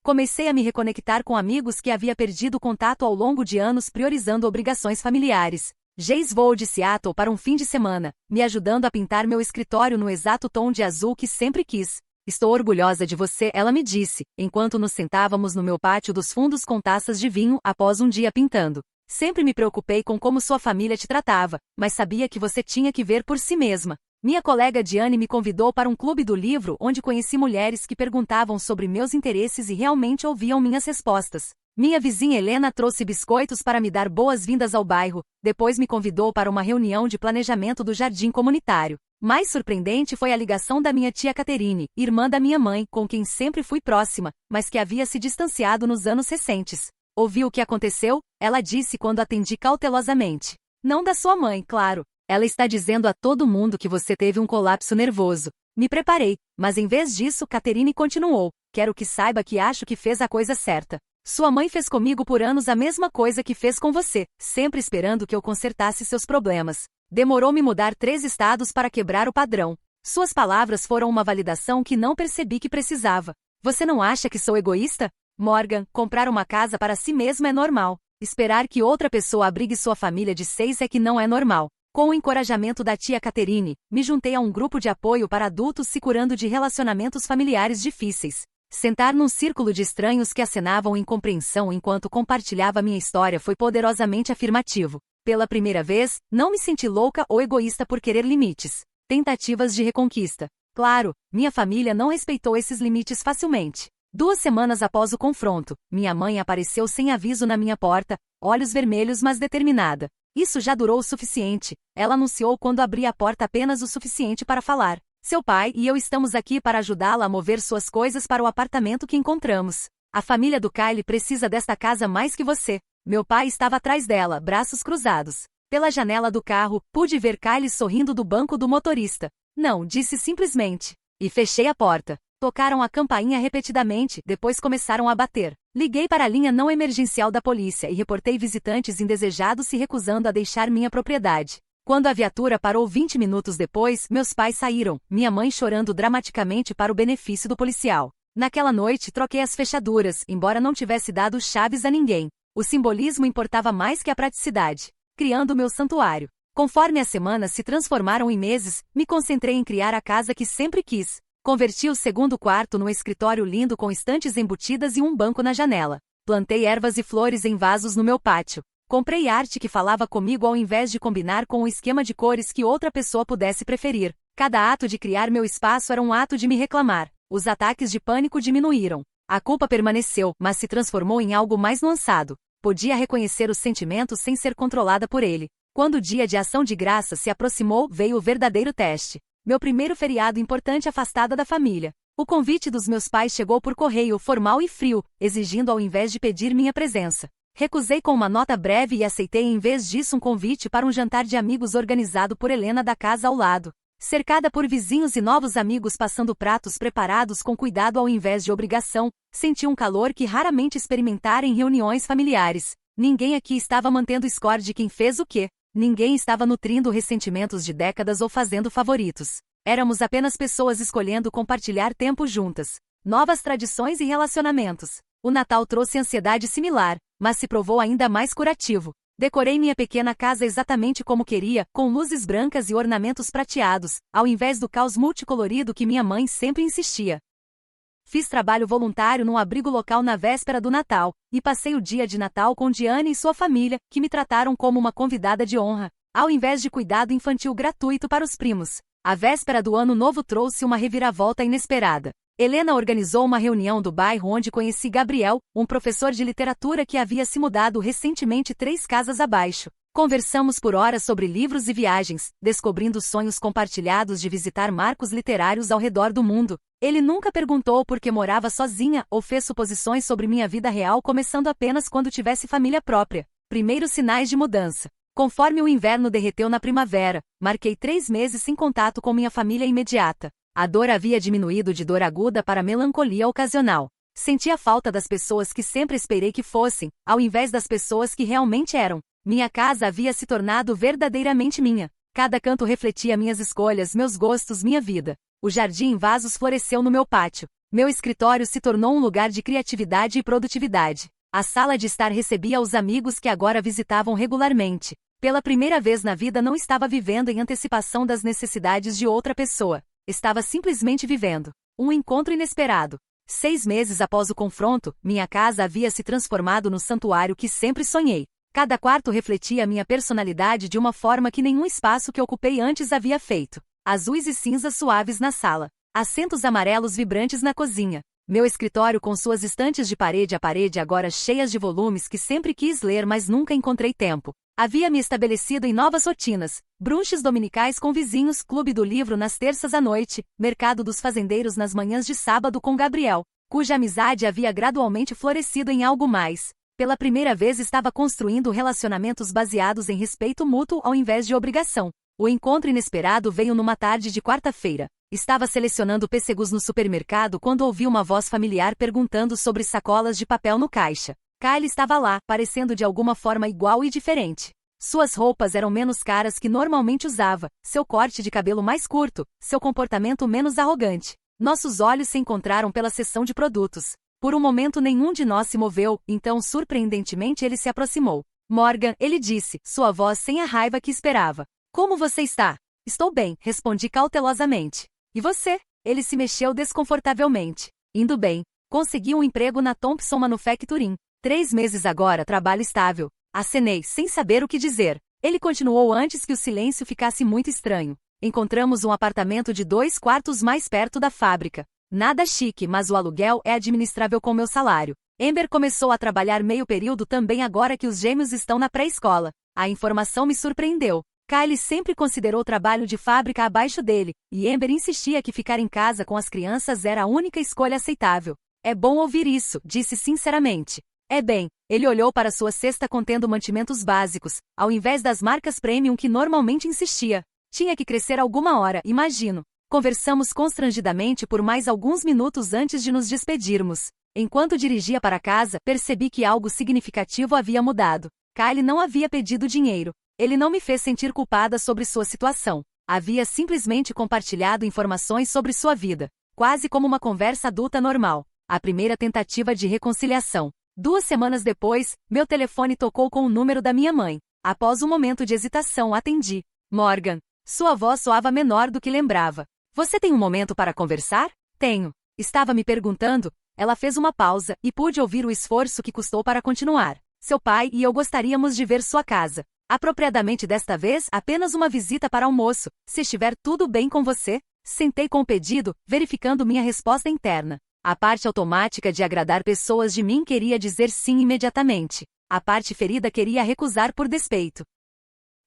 Comecei a me reconectar com amigos que havia perdido contato ao longo de anos priorizando obrigações familiares. Jace voou de Seattle para um fim de semana, me ajudando a pintar meu escritório no exato tom de azul que sempre quis. Estou orgulhosa de você, ela me disse, enquanto nos sentávamos no meu pátio dos fundos com taças de vinho após um dia pintando. Sempre me preocupei com como sua família te tratava, mas sabia que você tinha que ver por si mesma. Minha colega Diane me convidou para um clube do livro onde conheci mulheres que perguntavam sobre meus interesses e realmente ouviam minhas respostas. Minha vizinha Helena trouxe biscoitos para me dar boas-vindas ao bairro, depois me convidou para uma reunião de planejamento do jardim comunitário. Mais surpreendente foi a ligação da minha tia Catherine, irmã da minha mãe, com quem sempre fui próxima, mas que havia se distanciado nos anos recentes. Ouviu o que aconteceu? Ela disse quando atendi cautelosamente. Não da sua mãe, claro. Ela está dizendo a todo mundo que você teve um colapso nervoso. Me preparei, mas em vez disso Catherine continuou. Quero que saiba que acho que fez a coisa certa. Sua mãe fez comigo por anos a mesma coisa que fez com você, sempre esperando que eu consertasse seus problemas. Demorou-me mudar 3 estados para quebrar o padrão. Suas palavras foram uma validação que não percebi que precisava. Você não acha que sou egoísta? Morgan, comprar uma casa para si mesma é normal. Esperar que outra pessoa abrigue sua família de 6 é que não é normal. Com o encorajamento da tia Catherine, me juntei a um grupo de apoio para adultos se curando de relacionamentos familiares difíceis. Sentar num círculo de estranhos que acenavam em compreensão enquanto compartilhava minha história foi poderosamente afirmativo. Pela primeira vez, não me senti louca ou egoísta por querer limites. Tentativas de reconquista. Claro, minha família não respeitou esses limites facilmente. 2 semanas após o confronto, minha mãe apareceu sem aviso na minha porta, olhos vermelhos mas determinada. Isso já durou o suficiente. Ela anunciou quando abri a porta apenas o suficiente para falar. Seu pai e eu estamos aqui para ajudá-la a mover suas coisas para o apartamento que encontramos. A família do Kyle precisa desta casa mais que você. Meu pai estava atrás dela, braços cruzados. Pela janela do carro, pude ver Kylie sorrindo do banco do motorista. Não, disse simplesmente. E fechei a porta. Tocaram a campainha repetidamente, depois começaram a bater. Liguei para a linha não emergencial da polícia e reportei visitantes indesejados se recusando a deixar minha propriedade. Quando a viatura parou 20 minutos depois, meus pais saíram, minha mãe chorando dramaticamente para o benefício do policial. Naquela noite, troquei as fechaduras, embora não tivesse dado chaves a ninguém. O simbolismo importava mais que a praticidade. Criando meu santuário. Conforme as semanas se transformaram em meses, me concentrei em criar a casa que sempre quis. Converti o segundo quarto num escritório lindo com estantes embutidas e um banco na janela. Plantei ervas e flores em vasos no meu pátio. Comprei arte que falava comigo ao invés de combinar com o esquema de cores que outra pessoa pudesse preferir. Cada ato de criar meu espaço era um ato de me reclamar. Os ataques de pânico diminuíram. A culpa permaneceu, mas se transformou em algo mais nuançado. Podia reconhecer os sentimentos sem ser controlada por ele. Quando o dia de ação de graças se aproximou, veio o verdadeiro teste. Meu primeiro feriado importante afastada da família. O convite dos meus pais chegou por correio, formal e frio, exigindo ao invés de pedir minha presença. Recusei com uma nota breve e aceitei em vez disso um convite para um jantar de amigos organizado por Helena da casa ao lado. Cercada por vizinhos e novos amigos passando pratos preparados com cuidado ao invés de obrigação, senti um calor que raramente experimentara em reuniões familiares. Ninguém aqui estava mantendo score de quem fez o quê. Ninguém estava nutrindo ressentimentos de décadas ou fazendo favoritos. Éramos apenas pessoas escolhendo compartilhar tempo juntas. Novas tradições e relacionamentos. O Natal trouxe ansiedade similar, mas se provou ainda mais curativo. Decorei minha pequena casa exatamente como queria, com luzes brancas e ornamentos prateados, ao invés do caos multicolorido que minha mãe sempre insistia. Fiz trabalho voluntário num abrigo local na véspera do Natal, e passei o dia de Natal com Diane e sua família, que me trataram como uma convidada de honra, ao invés de cuidado infantil gratuito para os primos. A véspera do Ano Novo trouxe uma reviravolta inesperada. Helena organizou uma reunião do bairro onde conheci Gabriel, um professor de literatura que havia se mudado recentemente 3 casas abaixo. Conversamos por horas sobre livros e viagens, descobrindo sonhos compartilhados de visitar marcos literários ao redor do mundo. Ele nunca perguntou por que morava sozinha ou fez suposições sobre minha vida real, começando apenas quando tivesse família própria. Primeiros sinais de mudança. Conforme o inverno derreteu na primavera, marquei 3 meses sem contato com minha família imediata. A dor havia diminuído de dor aguda para melancolia ocasional. Sentia falta das pessoas que sempre esperei que fossem, ao invés das pessoas que realmente eram. Minha casa havia se tornado verdadeiramente minha. Cada canto refletia minhas escolhas, meus gostos, minha vida. O jardim em vasos floresceu no meu pátio. Meu escritório se tornou um lugar de criatividade e produtividade. A sala de estar recebia os amigos que agora visitavam regularmente. Pela primeira vez na vida não estava vivendo em antecipação das necessidades de outra pessoa. Estava simplesmente vivendo. Um encontro inesperado. 6 meses após o confronto, minha casa havia se transformado no santuário que sempre sonhei. Cada quarto refletia minha personalidade de uma forma que nenhum espaço que ocupei antes havia feito. Azuis e cinzas suaves na sala. Assentos amarelos vibrantes na cozinha. Meu escritório com suas estantes de parede a parede agora cheias de volumes que sempre quis ler mas nunca encontrei tempo. Havia me estabelecido em novas rotinas. Brunches dominicais com vizinhos, clube do livro nas terças à noite, mercado dos fazendeiros nas manhãs de sábado com Gabriel, cuja amizade havia gradualmente florescido em algo mais. Pela primeira vez estava construindo relacionamentos baseados em respeito mútuo ao invés de obrigação. O encontro inesperado veio numa tarde de quarta-feira. Estava selecionando pêssegos no supermercado quando ouvi uma voz familiar perguntando sobre sacolas de papel no caixa. Kylie estava lá, parecendo de alguma forma igual e diferente. Suas roupas eram menos caras que normalmente usava, seu corte de cabelo mais curto, seu comportamento menos arrogante. Nossos olhos se encontraram pela seção de produtos. Por um momento nenhum de nós se moveu, então surpreendentemente ele se aproximou. Morgan, ele disse, sua voz sem a raiva que esperava. Como você está? Estou bem, respondi cautelosamente. E você? Ele se mexeu desconfortavelmente. Indo bem. Consegui um emprego na Thompson Manufacturing. 3 meses agora, trabalho estável. Acenei, sem saber o que dizer. Ele continuou antes que o silêncio ficasse muito estranho. Encontramos um apartamento de 2 quartos mais perto da fábrica. Nada chique, mas o aluguel é administrável com meu salário. Amber começou a trabalhar meio período também agora que os gêmeos estão na pré-escola. A informação me surpreendeu. Kylie sempre considerou o trabalho de fábrica abaixo dele, e Amber insistia que ficar em casa com as crianças era a única escolha aceitável. É bom ouvir isso, disse sinceramente. É bem, ele olhou para sua cesta contendo mantimentos básicos, ao invés das marcas premium que normalmente insistia. Tinha que crescer alguma hora, imagino. Conversamos constrangidamente por mais alguns minutos antes de nos despedirmos. Enquanto dirigia para casa, percebi que algo significativo havia mudado. Kyle não havia pedido dinheiro. Ele não me fez sentir culpada sobre sua situação. Havia simplesmente compartilhado informações sobre sua vida, quase como uma conversa adulta normal. A primeira tentativa de reconciliação. 2 semanas depois, meu telefone tocou com o número da minha mãe. Após um momento de hesitação, atendi. Morgan. Sua voz soava menor do que lembrava. Você tem um momento para conversar? Tenho. Estava me perguntando. Ela fez uma pausa, e pude ouvir o esforço que custou para continuar. Seu pai e eu gostaríamos de ver sua casa. Apropriadamente desta vez, apenas uma visita para almoço, se estiver tudo bem com você. Sentei com o pedido, verificando minha resposta interna. A parte automática de agradar pessoas de mim queria dizer sim imediatamente. A parte ferida queria recusar por despeito.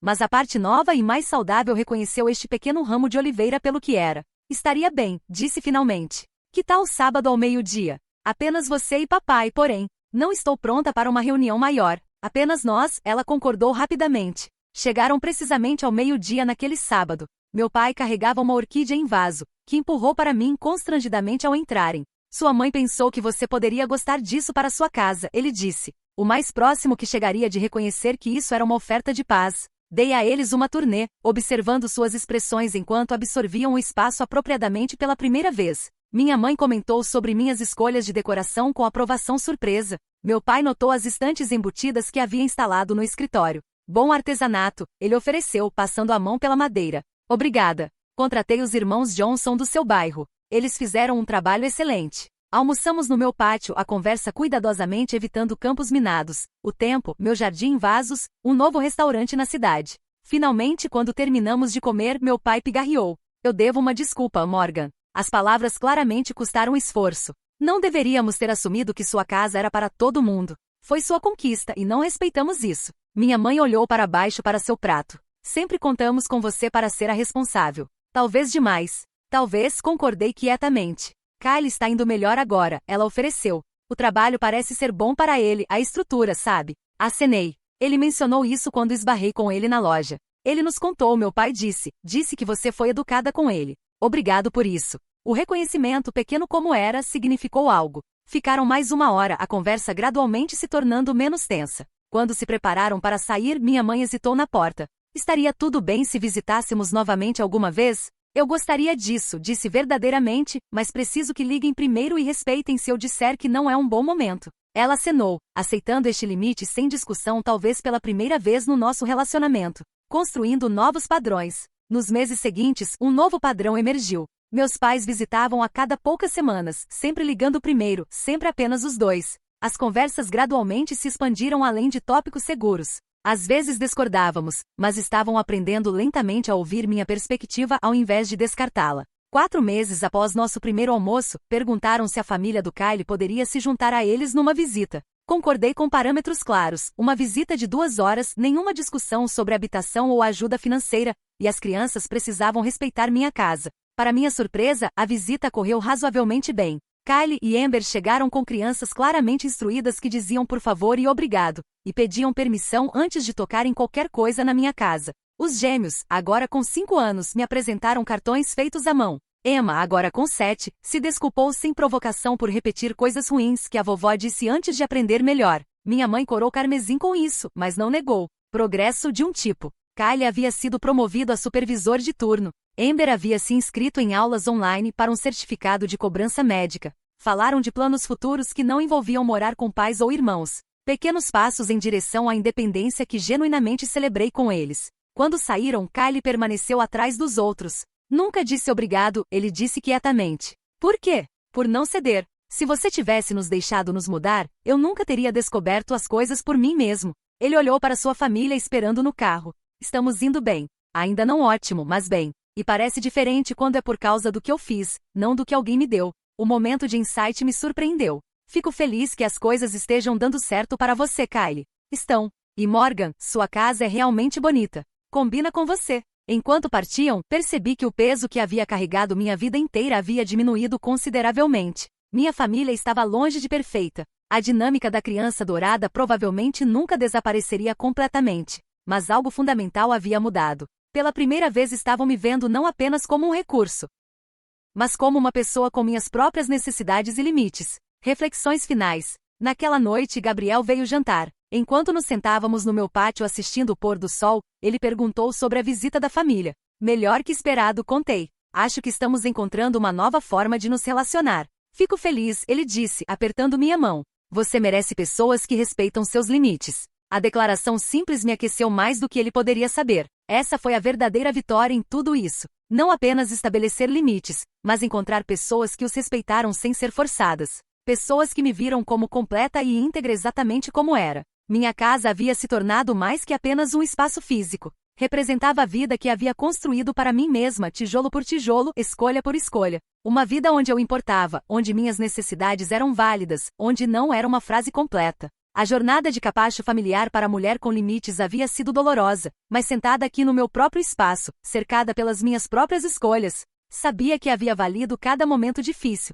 Mas a parte nova e mais saudável reconheceu este pequeno ramo de oliveira pelo que era. Estaria bem, disse finalmente. Que tal sábado ao meio-dia? Apenas você e papai, porém. Não estou pronta para uma reunião maior. Apenas nós, ela concordou rapidamente. Chegaram precisamente ao meio-dia naquele sábado. Meu pai carregava uma orquídea em vaso, que empurrou para mim constrangidamente ao entrarem. Sua mãe pensou que você poderia gostar disso para sua casa, ele disse. O mais próximo que chegaria de reconhecer que isso era uma oferta de paz. Dei a eles uma turnê, observando suas expressões enquanto absorviam o espaço apropriadamente pela primeira vez. Minha mãe comentou sobre minhas escolhas de decoração com aprovação surpresa. Meu pai notou as estantes embutidas que havia instalado no escritório. Bom artesanato, ele ofereceu, passando a mão pela madeira. Obrigada. Contratei os irmãos Johnson do seu bairro. Eles fizeram um trabalho excelente. Almoçamos no meu pátio, a conversa cuidadosamente evitando campos minados, o tempo, meu jardim em vasos, um novo restaurante na cidade. Finalmente, quando terminamos de comer, meu pai pigarreou. Eu devo uma desculpa, Morgan. As palavras claramente custaram esforço. Não deveríamos ter assumido que sua casa era para todo mundo. Foi sua conquista e não respeitamos isso. Minha mãe olhou para baixo para seu prato. Sempre contamos com você para ser a responsável. Talvez demais. Talvez, concordei quietamente. Kyle está indo melhor agora, ela ofereceu. O trabalho parece ser bom para ele, a estrutura, sabe? Acenei. Ele mencionou isso quando esbarrei com ele na loja. Ele nos contou, meu pai disse. Disse que você foi educada com ele. Obrigado por isso. O reconhecimento, pequeno como era, significou algo. Ficaram mais 1 hora, a conversa gradualmente se tornando menos tensa. Quando se prepararam para sair, minha mãe hesitou na porta. Estaria tudo bem se visitássemos novamente alguma vez? Eu gostaria disso, disse verdadeiramente, mas preciso que liguem primeiro e respeitem se eu disser que não é um bom momento. Ela acenou, aceitando este limite sem discussão talvez pela primeira vez no nosso relacionamento, construindo novos padrões. Nos meses seguintes, um novo padrão emergiu. Meus pais visitavam a cada poucas semanas, sempre ligando primeiro, sempre apenas os dois. As conversas gradualmente se expandiram além de tópicos seguros. Às vezes discordávamos, mas estavam aprendendo lentamente a ouvir minha perspectiva ao invés de descartá-la. 4 meses após nosso primeiro almoço, perguntaram se a família do Kyle poderia se juntar a eles numa visita. Concordei com parâmetros claros, uma visita de 2 horas, nenhuma discussão sobre habitação ou ajuda financeira, e as crianças precisavam respeitar minha casa. Para minha surpresa, a visita correu razoavelmente bem. Kyle e Amber chegaram com crianças claramente instruídas que diziam por favor e obrigado, e pediam permissão antes de tocar em qualquer coisa na minha casa. Os gêmeos, agora com 5 anos, me apresentaram cartões feitos à mão. Emma, agora com 7, se desculpou sem provocação por repetir coisas ruins que a vovó disse antes de aprender melhor. Minha mãe corou carmesim com isso, mas não negou. Progresso de um tipo. Kyle havia sido promovido a supervisor de turno. Amber havia se inscrito em aulas online para um certificado de cobrança médica. Falaram de planos futuros que não envolviam morar com pais ou irmãos. Pequenos passos em direção à independência que genuinamente celebrei com eles. Quando saíram, Kyle permaneceu atrás dos outros. Nunca disse obrigado, ele disse quietamente. Por quê? Por não ceder. Se você tivesse nos deixado nos mudar, eu nunca teria descoberto as coisas por mim mesmo. Ele olhou para sua família esperando no carro. Estamos indo bem. Ainda não ótimo, mas bem. E parece diferente quando é por causa do que eu fiz, não do que alguém me deu. O momento de insight me surpreendeu. Fico feliz que as coisas estejam dando certo para você, Kyle. Estão. E Morgan, sua casa é realmente bonita. Combina com você. Enquanto partiam, percebi que o peso que havia carregado minha vida inteira havia diminuído consideravelmente. Minha família estava longe de perfeita. A dinâmica da criança dourada provavelmente nunca desapareceria completamente, mas algo fundamental havia mudado. Pela primeira vez estavam me vendo não apenas como um recurso, mas como uma pessoa com minhas próprias necessidades e limites. Reflexões finais. Naquela noite, Gabriel veio jantar. Enquanto nos sentávamos no meu pátio assistindo o pôr do sol, ele perguntou sobre a visita da família. Melhor que esperado, contei. Acho que estamos encontrando uma nova forma de nos relacionar. Fico feliz, ele disse, apertando minha mão. Você merece pessoas que respeitam seus limites. A declaração simples me aqueceu mais do que ele poderia saber. Essa foi a verdadeira vitória em tudo isso. Não apenas estabelecer limites, mas encontrar pessoas que os respeitaram sem ser forçadas. Pessoas que me viram como completa e íntegra exatamente como era. Minha casa havia se tornado mais que apenas um espaço físico. Representava a vida que havia construído para mim mesma, tijolo por tijolo, escolha por escolha. Uma vida onde eu importava, onde minhas necessidades eram válidas, onde não era uma frase completa. A jornada de capacho familiar para a mulher com limites havia sido dolorosa, mas sentada aqui no meu próprio espaço, cercada pelas minhas próprias escolhas, sabia que havia valido cada momento difícil.